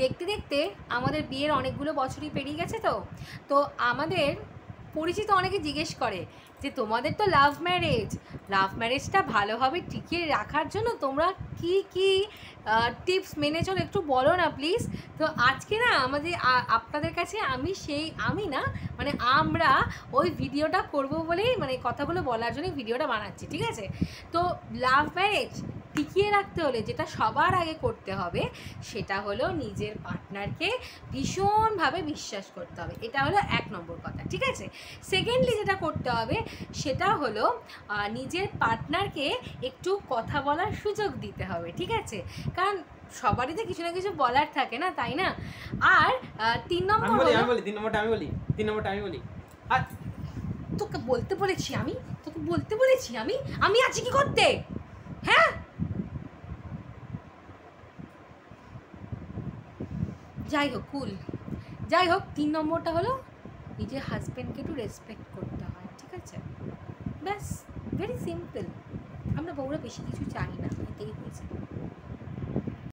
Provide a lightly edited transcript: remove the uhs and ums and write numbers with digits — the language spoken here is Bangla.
দেখতে দেখতে আমাদের বিয়ের অনেকগুলো বছরই পেরিয়ে গেছে। তো আমাদের পরিচিত অনেকে জিজ্ঞেস করে যে তোমাদের তো লাভ ম্যারেজটা ভালোভাবে টিকিয়ে রাখার জন্য তোমরা কি কি টিপস মেনে চলো, একটু বলো না প্লিজ। তো আজকে না আপনাদের কাছে আমরা ওই ভিডিওটা করব বলেই, মানে কথাগুলো বলার জন্য ভিডিওটা বানাচ্ছি, ঠিক আছে? তো লাভ ম্যারেজ টিকিয়ে রাখতে হলে যেটা সবার আগে করতে হবে সেটা হলো নিজের পার্টনারকে ভীষণভাবে বিশ্বাস করতে হবে। এটা হলো 1 নম্বর কথা, ঠিক আছে? সেকেন্ডলি যেটা করতে হবে সেটা হলো নিজের পার্টনারকে একটু কথা বলার সুযোগ দিতে হবে, ঠিক আছে? কারণ সবারই তো কিছু না কিছু বলার থাকে না, তাই না? আর 3 নম্বর আমি বলি আর তোকে বলতে বলেছি আমি আছি কি করতে, হ্যাঁ? যাই হোক 3 নম্বরটা হলো নিজের হাজব্যান্ডকে একটু রেসপেক্ট করতে হয়, ঠিক আছে? ব্যাস, ভেরি সিম্পল। আমরা বউরা বেশি কিছু চাই না, এটাই হয়েছে।